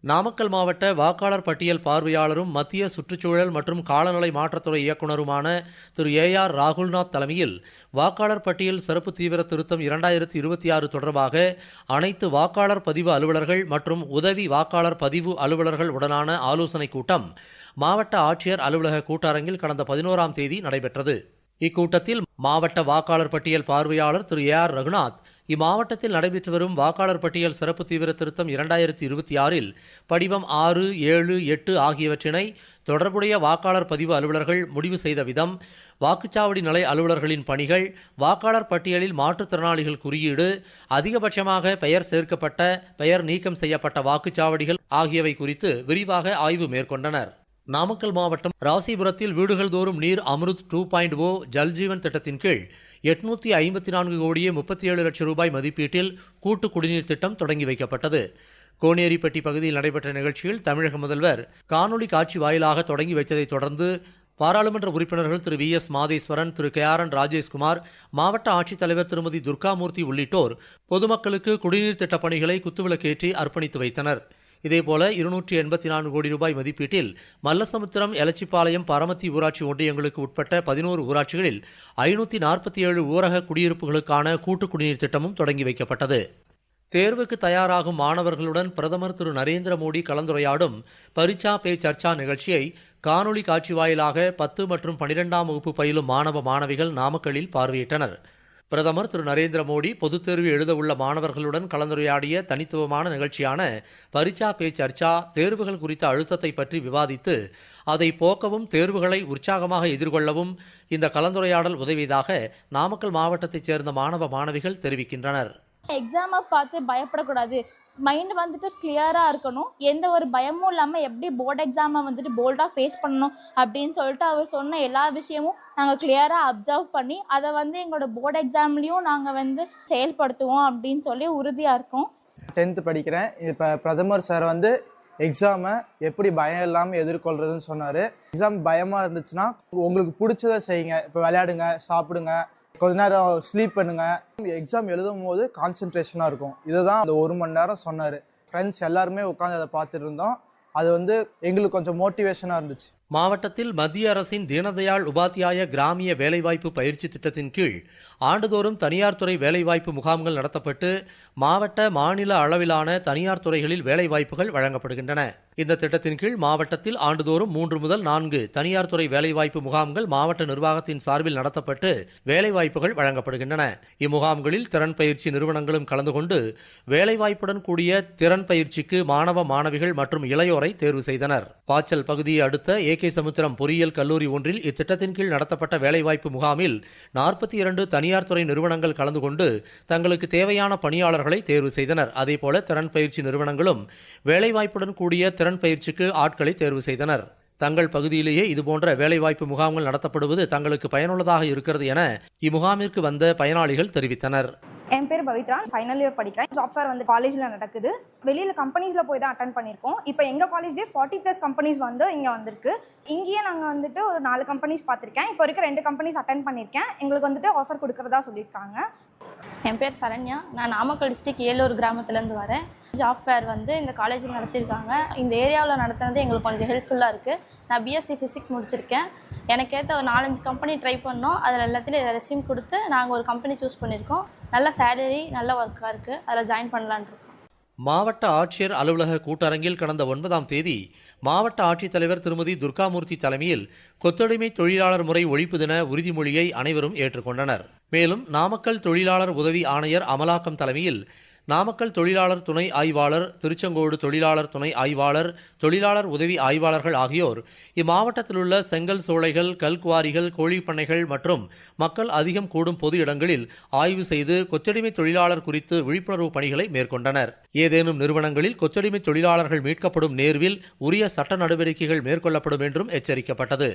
நாமக்கல் மாவட்ட வாக்காளர் பட்டியல் பார்வையாளரும் மத்திய சுற்றுச்சூழல் மற்றும் காலநிலை மாற்றத்துறை இயக்குநருமான திரு ஏ.ஆர். ராகுல்நாத் தலைமையில் வாக்காளர் பட்டியல் சிறப்பு தீவிர திருத்தம் 2026 தொடர்பாக அனைத்து வாக்காளர் பதிவு அலுவலர்கள் மற்றும் உதவி வாக்காளர் பதிவு அலுவலர்கள் உடனான ஆலோசனைக் கூட்டம் மாவட்ட ஆட்சியர் அலுவலக கூட்டரங்கில் கடந்த 11ஆம் தேதி நடைபெற்றது. இக்கூட்டத்தில் மாவட்ட வாக்காளர் பட்டியல் பார்வையாளர் திரு ஏ.ஆர். ரகுநாத் இம்மாவட்டத்தில் நடைபெற்று வரும் வாக்காளர் பட்டியல் சிறப்பு தீவிர திருத்தம் 2026 படிவம் 6, 7, 8 ஆகியவற்றினை தொடர்புடைய வாக்காளர் பதிவு அலுவலர்கள் முடிவு செய்த விதம், வாக்குச்சாவடி நிலை அலுவலர்களின் பணிகள், வாக்காளர் பட்டியலில் மாற்றுத்திறனாளிகள் குறியீடு, அதிகபட்சமாக பெயர் சேர்க்கப்பட்ட, பெயர் நீக்கம் செய்யப்பட்ட வாக்குச்சாவடிகள் ஆகியவை குறித்து விரிவாக ஆய்வு மேற்கொண்டனர். நாமக்கல் மாவட்டம் ராசிபுரத்தில் வீடுகள் தோறும் நீர் அம்ருத் 2.0 ஜல்ஜீவன் திட்டத்தின் கீழ் 854 கோடியே 37 லட்சம் ரூபாய் மதிப்பீட்டில் கூட்டு குடிநீர் திட்டம் தொடங்கி வைக்கப்பட்டது. கோனேரிப்பட்டி பகுதியில் நடைபெற்ற நிகழ்ச்சியில் தமிழக முதல்வர் காணொலி காட்சி வாயிலாக தொடங்கி வைத்ததைத் தொடர்ந்து பாராளுமன்ற உறுப்பினர்கள் திரு வி.எஸ். மாதேஸ்வரன், திரு கே.ஆர்.என். ராஜேஷ்குமார், மாவட்ட ஆட்சித்தலைவர் திருமதி துர்காமூர்த்தி உள்ளிட்டோர் பொதுமக்களுக்கு குடிநீர் திட்டப் பணிகளை குத்துவிளக்கேற்றி அர்ப்பணித்து வைத்தனர். இதேபோல 284 கோடி ரூபாய் மதிப்பீட்டில் மல்லசமுத்திரம், எலச்சிபாளையம், பரமத்தி ஊராட்சி ஒன்றியங்களுக்கு உட்பட்ட 11 ஊராட்சிகளில் 547 ஊரக குடியிருப்புகளுக்கான கூட்டு குடிநீர் திட்டமும் தொடங்கி வைக்கப்பட்டது. தேர்வுக்கு தயாராகும் மாணவர்களுடன் பிரதமர் திரு நரேந்திர மோடி கலந்துரையாடும் பரீட்சா பே சர்ச்சா நிகழ்ச்சியை காணொலி காட்சி வாயிலாக 10 மற்றும் 12ஆம் வகுப்பு பயிலும் மாணவ மாணவிகள் நாமக்கல்லில் பார்வையிட்டனர். பிரதமர் திரு நரேந்திர மோடி பொதுத் தேர்வு எழுதவுள்ள மாணவர்களுடன் கலந்துரையாடிய தனித்துவமான நிகழ்ச்சியான பரீட்சா பே சர்ச்சா தேர்வுகள் குறித்த அழுத்தத்தை பற்றி விவாதித்து அதை போக்கவும் தேர்வுகளை உற்சாகமாக எதிர்கொள்ளவும் இந்த கலந்துரையாடல் உதவியதாக நாமக்கல் மாவட்டத்தைச் சேர்ந்த மாணவ மாணவிகள் தெரிவிக்கின்றனர். எக்ஸாமை பார்த்து பயப்படக்கூடாது, மைண்ட் வந்துட்டு கிளியராக இருக்கணும், எந்த ஒரு பயமும் இல்லாமல் எப்படி போர்டு எக்ஸாமை வந்துட்டு போல்டாக ஃபேஸ் பண்ணணும் அப்படின்னு சொல்லிட்டு அவர் சொன்ன எல்லா விஷயமும் நாங்கள் கிளியராக அப்சர்வ் பண்ணி அதை எங்களோட போர்டு எக்ஸாம்லேயும் நாங்கள் செயல்படுத்துவோம் அப்படின்னு சொல்லி உறுதியாக இருக்கோம். 10th படிக்கிறேன். இப்போ பிரதமர் சார் எக்ஸாமை எப்படி பயம் இல்லாமல் எதிர்கொள்கிறதுன்னு சொன்னார். எக்ஸாம் பயமாக இருந்துச்சுன்னா உங்களுக்கு பிடிச்சதை செய்யுங்க. இப்போ விளையாடுங்க, சாப்பிடுங்க, கொஞ்ச நேரம் ஸ்லீப் பண்ணுங்க. எக்ஸாம் எழுதும் போது கான்சென்ட்ரேஷனாக இருக்கும். இதுதான் அந்த 1 மணி நேரம் சொன்னார். ஃப்ரெண்ட்ஸ் எல்லாருமே உட்காந்து அதை பார்த்துட்டு இருந்தோம். அது எங்களுக்கு கொஞ்சம் மோட்டிவேஷனாக இருந்துச்சு. மாவட்டத்தில் மத்திய அரசின் தீனதயாள் உபாத்யாய கிராமிய வேலைவாய்ப்பு பயிற்சி திட்டத்தின் கீழ் ஆண்டுதோறும் தனியார் துறை வேலைவாய்ப்பு முகாம்கள் நடத்தப்பட்டு மாவட்ட, மாநில அளவிலான தனியார் துறைகளில் வேலைவாய்ப்புகள் வழங்கப்படுகின்றன. இந்த திட்டத்தின் கீழ் மாவட்டத்தில் ஆண்டுதோறும் 3 முதல் 4 தனியார் துறை வேலைவாய்ப்பு முகாம்கள் மாவட்ட நிர்வாகத்தின் சார்பில் நடத்தப்பட்டு வேலைவாய்ப்புகள் வழங்கப்படுகின்றன. இம்முகாம்களில் திறன் பயிற்சி நிறுவனங்களும் கலந்து கொண்டு வேலைவாய்ப்புடன் கூடிய திறன் பயிற்சிக்கு மாணவ மாணவிகள் மற்றும் இளையோரை தேர்வு செய்தனர். பாச்சல் பகுதியை அடுத்த ஏ.கே. சமுத்திரம் பொறியியல் கல்லூரி ஒன்றில் இத்திட்டத்தின் கீழ் நடத்தப்பட்ட வேலைவாய்ப்பு முகாமில் 42 தனியார் துறை நிறுவனங்கள் கலந்து கொண்டு தங்களுக்கு தேவையான பணியாளர்களை தேர்வு செய்தனர். அதேபோல திறன் பயிற்சி நிறுவனங்களும் வேலைவாய்ப்புடன் கூடிய திறன் பயிற்சிக்கு ஆட்களை தேர்வு செய்தனர். தங்கள் பகுதியிலேயே இதுபோன்ற வேலைவாய்ப்பு முகாம்கள் நடத்தப்படுவது தங்களுக்கு பயனுள்ளதாக இருக்கிறது என இம்முகாமிற்கு வந்த பயனாளிகள் தெரிவித்தனர். என் பேர் பவித்ரா, ஃபைனல் இயர் படிக்கிறேன். ஜாப் ஃபேர் காலேஜில் நடக்குது. வெளியில் கம்பெனிஸில் போய் தான் அட்டன் பண்ணியிருக்கோம். இப்போ எங்கள் காலேஜ்லேயே 40+ கம்பெனிஸ் இங்கே வந்திருக்கு. இங்கேயே நாங்கள் ஒரு 4 கம்பெனிஸ் பார்த்துருக்கேன். இப்போ வரைக்கும் 2 கம்பெனிஸ் அட்டன் பண்ணியிருக்கேன். எங்களுக்கு ஆஃபர் கொடுக்குறதா சொல்லியிருக்காங்க. என் பேர் சரண்யா, நான் நாமக்கல் டிஸ்ட்ரிக்ட் ஏலூர் கிராமத்துலேருந்து வரேன். ஜாப் ஃபேர் இந்த காலேஜில் நடத்தியிருக்காங்க. இந்த ஏரியாவில் நடத்துனது எங்களுக்கு கொஞ்சம் ஹெல்ப்ஃபுல்லாக இருக்குது. நான் பிஎஸ்சி ஃபிசிக்ஸ் முடிச்சிருக்கேன். எனக்கு ஏற்ற ஒரு 4-5 கம்பெனி ட்ரை பண்ணோம். அதில் எல்லாத்துலேயும் ரெஸ்யூம் கொடுத்து நாங்கள் ஒரு கம்பெனி சூஸ் பண்ணியிருக்கோம். நல்ல சேலரி, நல்ல ஒர்க்காக இருக்குது. அதில் ஜாயின் பண்ணலான் இருக்கோம். மாவட்ட ஆட்சியர் அலுவலக கூட்டரங்கில் கடந்த 9ஆம் தேதி மாவட்ட ஆட்சித்தலைவர் திருமதி துர்காமூர்த்தி தலைமையில் கொத்தடிமை தொழிலாளர் முறை ஒழிப்பு தின உறுதிமொழியை அனைவரும் ஏற்றுக்கொண்டனர். மேலும் நாமக்கல் தொழிலாளர் உதவி ஆணையர் அமலாக்கம் தலைமையில் நாமக்கல் தொழிலாளர் துணை ஆய்வாளர், திருச்செங்கோடு தொழிலாளர் துணை ஆய்வாளர், தொழிலாளர் உதவி ஆய்வாளர்கள் ஆகியோர் இம்மாவட்டத்தில் உள்ள செங்கல் சோலைகள், கல்குவாரிகள், கோழிப்பண்ணைகள் மற்றும் மக்கள் அதிகம் கூடும் பொது இடங்களில் ஆய்வு செய்து கொத்தடிமை தொழிலாளர் குறித்து விழிப்புணர்வு பணிகளை மேற்கொண்டனர். ஏதேனும் நிறுவனங்களில் கொத்தடிமை தொழிலாளர்கள் மீட்கப்படும் நேர்வில் உரிய சட்ட நடவடிக்கைகள் மேற்கொள்ளப்படும் என்றும் எச்சரிக்கப்பட்டது.